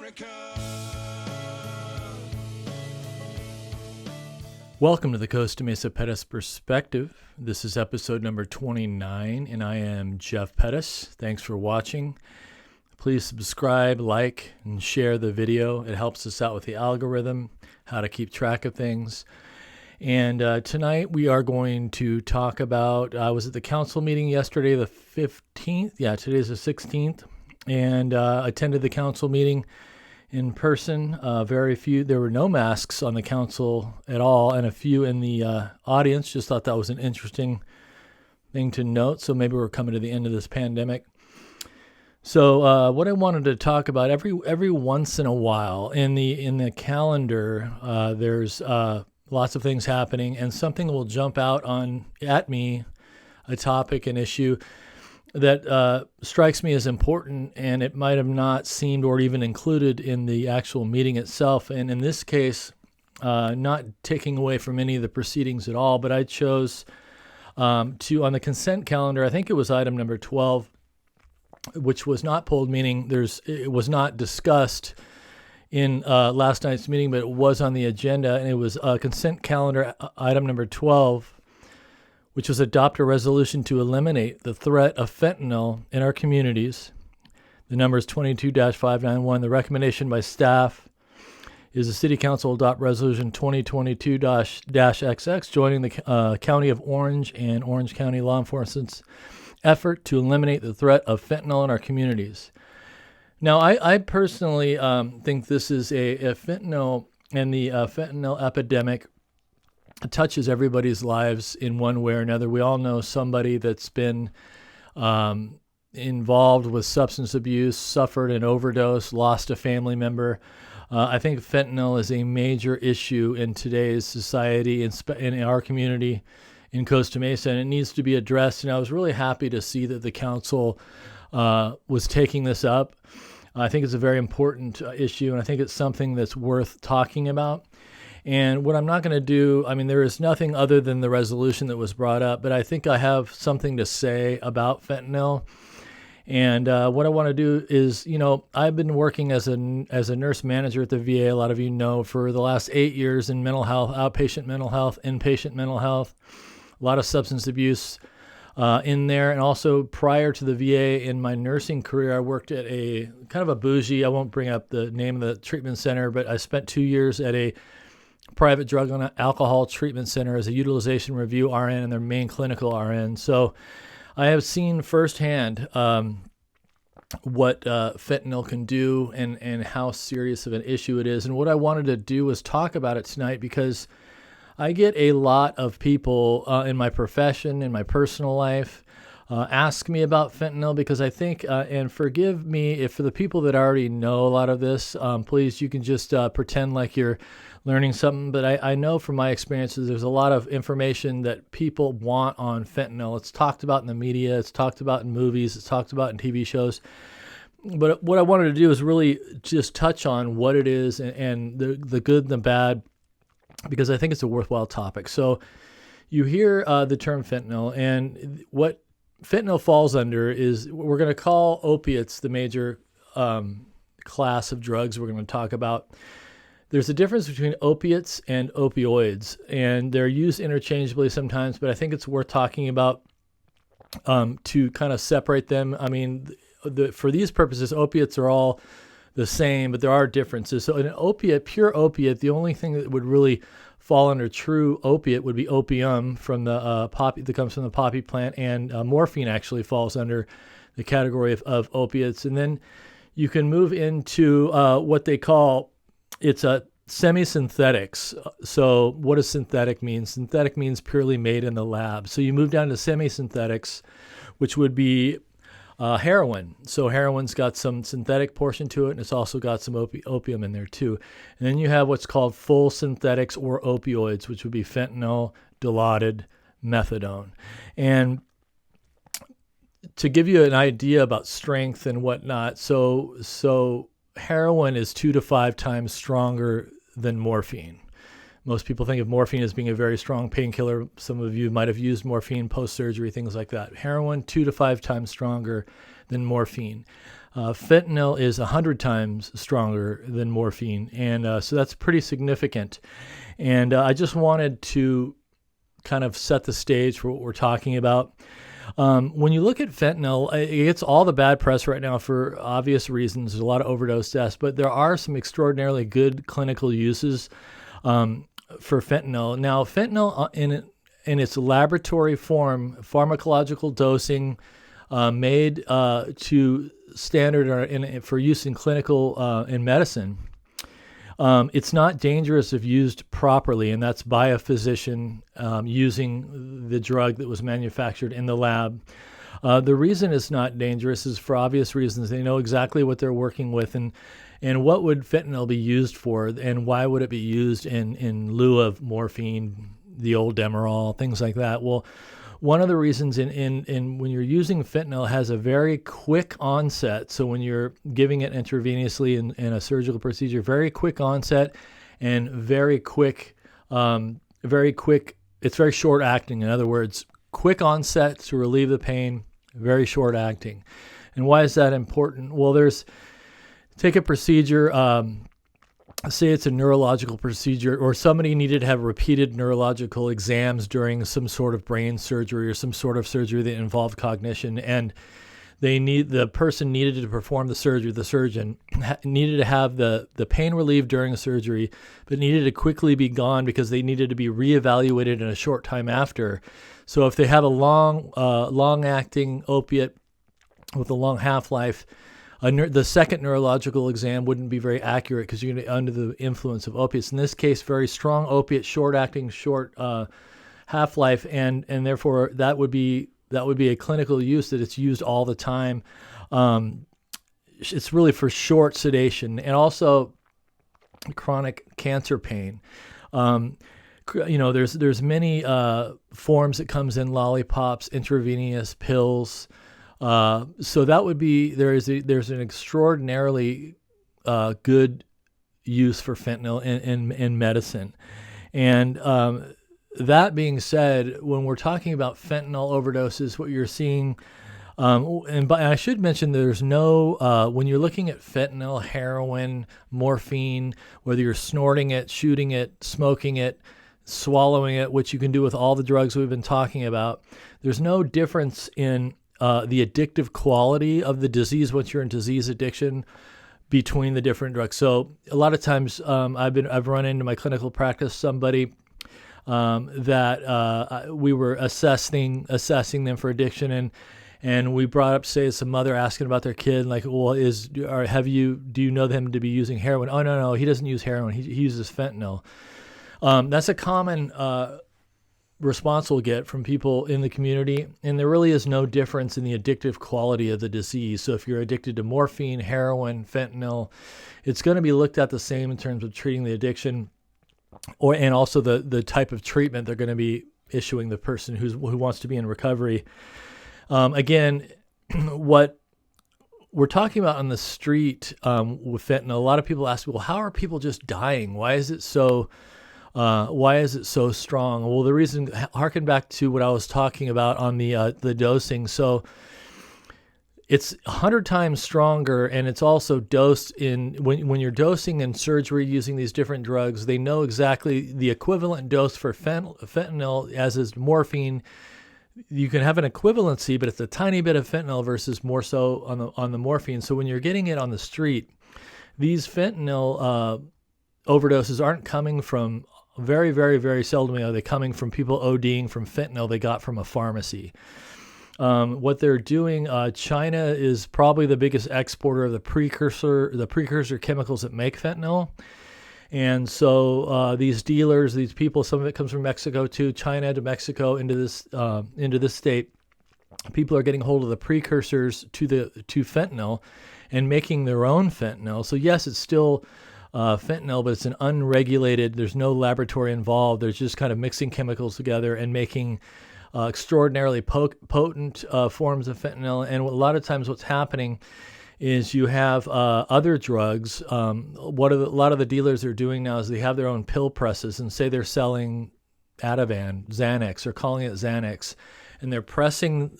America. Welcome to the Costa Mesa Pettis Perspective. This is episode number 29, and I am Jeff Pettis. Thanks for watching. Please subscribe, like, and share the video. It helps us out with the algorithm, how to keep track of things. And tonight we are going to talk about, I was at the council meeting yesterday, the 15th. Yeah, today's the 16th. And attended the council meeting in person. Very few, there were no masks on the council at all, and a few in the audience. Just thought that was an interesting thing to note. So maybe we're coming to the end of this pandemic. So what I wanted to talk about, every once in a while in the calendar, there's lots of things happening, and something will jump out at me, a topic, an issue that strikes me as important, and it might have not seemed or even included in the actual meeting itself. And in this case, not taking away from any of the proceedings at all, but I chose to, on the consent calendar, I think it was item number 12, which was not pulled, meaning it was not discussed in last night's meeting, but it was on the agenda, and it was consent calendar item number 12, which was adopt a resolution to eliminate the threat of fentanyl in our communities. The number is 22-591. The recommendation by staff is the City Council adopt Resolution 2022-XX, joining the County of Orange and Orange County law enforcement's effort to eliminate the threat of fentanyl in our communities. Now, I personally think this is a fentanyl, and the fentanyl epidemic touches everybody's lives in one way or another. We all know somebody that's been involved with substance abuse, suffered an overdose, lost a family member. I think fentanyl is a major issue in today's society, in our community in Costa Mesa, and it needs to be addressed. And I was really happy to see that the council was taking this up. I think it's a very important issue, and I think it's something that's worth talking about. And what I'm not going to do, there is nothing other than the resolution that was brought up, but I think I have something to say about fentanyl. And what I want to do is, I've been working as a nurse manager at the VA, a lot of you know, for the last 8 years in mental health, outpatient mental health, inpatient mental health, a lot of substance abuse in there. And also prior to the VA, in my nursing career, I worked at a kind of a bougie, I won't bring up the name of the treatment center, but I spent 2 years at a private drug and alcohol treatment center as a utilization review RN and their main clinical RN. So I have seen firsthand what fentanyl can do and how serious of an issue it is. And what I wanted to do was talk about it tonight, because I get a lot of people in my profession, in my personal life, ask me about fentanyl, because I think, and forgive me if for the people that already know a lot of this, please, you can just pretend like you're learning something. But I know from my experiences, there's a lot of information that people want on fentanyl. It's talked about in the media, it's talked about in movies, it's talked about in TV shows. But what I wanted to do is really just touch on what it is and the good and the bad, because I think it's a worthwhile topic. So you hear the term fentanyl, and what fentanyl falls under is, we're going to call opiates the major class of drugs we're going to talk about. There's a difference between opiates and opioids, and they're used interchangeably sometimes, but I think it's worth talking about to kind of separate them. For these purposes, opiates are all the same, but there are differences. So an opiate, pure opiate, the only thing that would really fall under true opiate would be opium from the poppy, that comes from the poppy plant, and morphine actually falls under the category of opiates. And then you can move into what they call, it's semi-synthetics. So what does synthetic mean? Synthetic means purely made in the lab. So you move down to semi-synthetics, which would be heroin. So heroin's got some synthetic portion to it, and it's also got some opium in there too. And then you have what's called full synthetics or opioids, which would be fentanyl, Dilaudid, methadone. And to give you an idea about strength and whatnot, so heroin is 2 to 5 times stronger than morphine. Most people think of morphine as being a very strong painkiller. Some of you might have used morphine post-surgery, things like that. Heroin, 2 to 5 times stronger than morphine. Fentanyl is 100 times stronger than morphine, and so that's pretty significant. And I just wanted to kind of set the stage for what we're talking about. When you look at fentanyl, it gets all the bad press right now for obvious reasons. There's a lot of overdose deaths, but there are some extraordinarily good clinical uses for fentanyl. Now, fentanyl in its laboratory form, pharmacological dosing, made to standard for use in clinical in medicine. It's not dangerous if used properly, and that's by a physician using the drug that was manufactured in the lab. The reason it's not dangerous is for obvious reasons. They know exactly what they're working with and what would fentanyl be used for, and why would it be used in lieu of morphine, the old Demerol, things like that. Well, one of the reasons in when you're using fentanyl, it has a very quick onset. So when you're giving it intravenously in a surgical procedure, very quick onset and very quick. It's very short acting. In other words, quick onset to relieve the pain, very short acting. And why is that important? Well, take a procedure. Say it's a neurological procedure, or somebody needed to have repeated neurological exams during some sort of brain surgery or some sort of surgery that involved cognition, and the person needed to perform the surgery. The surgeon needed to have the pain relieved during the surgery, but needed to quickly be gone because they needed to be reevaluated in a short time after. So if they have a long-acting opiate with a long half-life, the second neurological exam wouldn't be very accurate because you're going to be under the influence of opiates. In this case, very strong opiate, short-acting, short half-life, and therefore that would be a clinical use that it's used all the time. It's really for short sedation and also chronic cancer pain. There's many forms it comes in: lollipops, intravenous pills. So that would be there's an extraordinarily good use for fentanyl in medicine, and that being said, when we're talking about fentanyl overdoses, what you're seeing, and I should mention there's no when you're looking at fentanyl, heroin, morphine, whether you're snorting it, shooting it, smoking it, swallowing it, which you can do with all the drugs we've been talking about, there's no difference in the addictive quality of the disease once you're in disease addiction between the different drugs. So a lot of times I've run into my clinical practice somebody that we were assessing them for addiction, and we brought up, say, some mother asking about their kid, like, well, do you know them to be using heroin? Oh, no, he doesn't use heroin. He uses fentanyl. That's a common response we'll get from people in the community, and there really is no difference in the addictive quality of the disease. So if you're addicted to morphine, heroin, fentanyl, it's going to be looked at the same in terms of treating the addiction, and also the type of treatment they're going to be issuing the person who wants to be in recovery. Again, what we're talking about on the street with fentanyl, a lot of people ask, well, how are people just dying? Why is it so strong? Well, the reason, harken back to what I was talking about on the dosing. So it's 100 times stronger, and it's also dosed when you're dosing in surgery using these different drugs, they know exactly the equivalent dose for fentanyl as is morphine. You can have an equivalency, but it's a tiny bit of fentanyl versus more so on the morphine. So when you're getting it on the street, these fentanyl overdoses aren't coming from, very, very, very seldom are they coming from people ODing from fentanyl they got from a pharmacy. What they're doing, China is probably the biggest exporter of the precursor chemicals that make fentanyl. And so these dealers, these people, some of it comes from Mexico too, China to Mexico into this state. People are getting hold of the precursors to fentanyl and making their own fentanyl. So yes, it's still fentanyl, but it's an unregulated, there's no laboratory involved. There's just kind of mixing chemicals together and making extraordinarily potent forms of fentanyl. And a lot of times what's happening is you have other drugs. A lot of the dealers are doing now is they have their own pill presses, and say they're selling Ativan, Xanax, or calling it Xanax, and they're pressing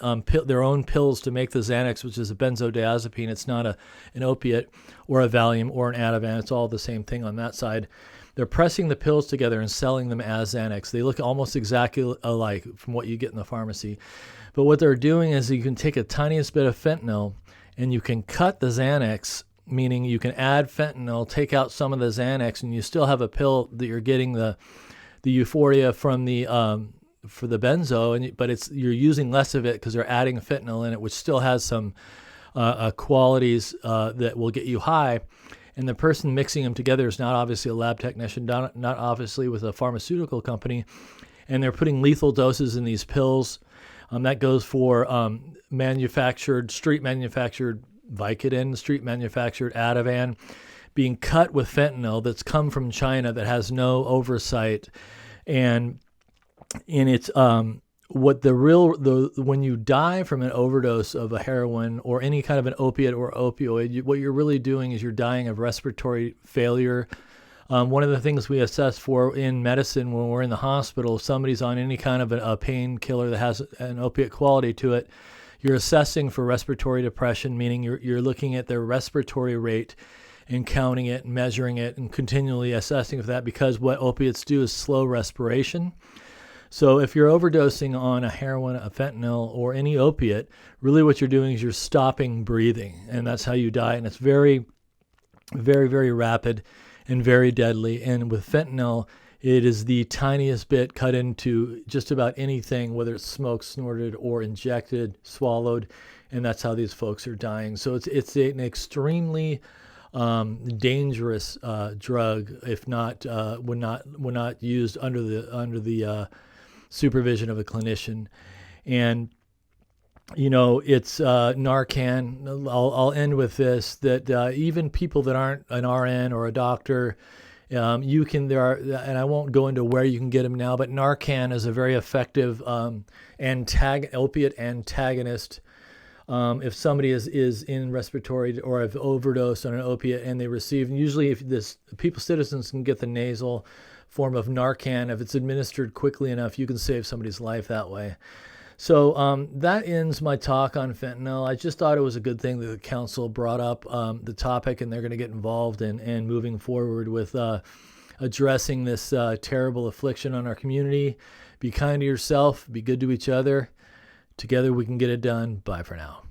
their own pills to make the Xanax, which is a benzodiazepine. It's not an opiate or a Valium or an Ativan. It's all the same thing on that side. They're pressing the pills together and selling them as Xanax. They look almost exactly alike from what you get in the pharmacy. But what they're doing is you can take a tiniest bit of fentanyl and you can cut the Xanax, meaning you can add fentanyl, take out some of the Xanax, and you still have a pill that you're getting the euphoria from the for the benzo, but you're using less of it because they're adding fentanyl in it, which still has some qualities that will get you high. And the person mixing them together is not obviously a lab technician, not obviously with a pharmaceutical company. And they're putting lethal doses in these pills. That goes for street manufactured Vicodin, street manufactured Ativan, being cut with fentanyl that's come from China that has no oversight. And it's when you die from an overdose of a heroin or any kind of an opiate or opioid, what you're really doing is you're dying of respiratory failure. One of the things we assess for in medicine when we're in the hospital, if somebody's on any kind of a painkiller that has an opiate quality to it, you're assessing for respiratory depression, meaning you're looking at their respiratory rate and counting it, and measuring it, and continually assessing for that, because what opiates do is slow respiration. So if you're overdosing on a heroin, a fentanyl, or any opiate, really what you're doing is you're stopping breathing, and that's how you die. And it's very, very, very rapid and very deadly. And with fentanyl, it is the tiniest bit cut into just about anything, whether it's smoked, snorted, or injected, swallowed, and that's how these folks are dying. So it's an extremely dangerous drug, if not when not used under the supervision of a clinician. And it's Narcan. I'll end with this, that even people that aren't an RN or a doctor, and I won't go into where you can get them now, but Narcan is a very effective opiate antagonist. If somebody is in respiratory or have overdosed on an opiate and they receive, and usually citizens can get the nasal form of Narcan. If it's administered quickly enough, you can save somebody's life that way. So that ends my talk on fentanyl. I just thought it was a good thing that the council brought up the topic, and they're going to get involved in moving forward with addressing this terrible affliction on our community. Be kind to yourself. Be good to each other. Together we can get it done. Bye for now.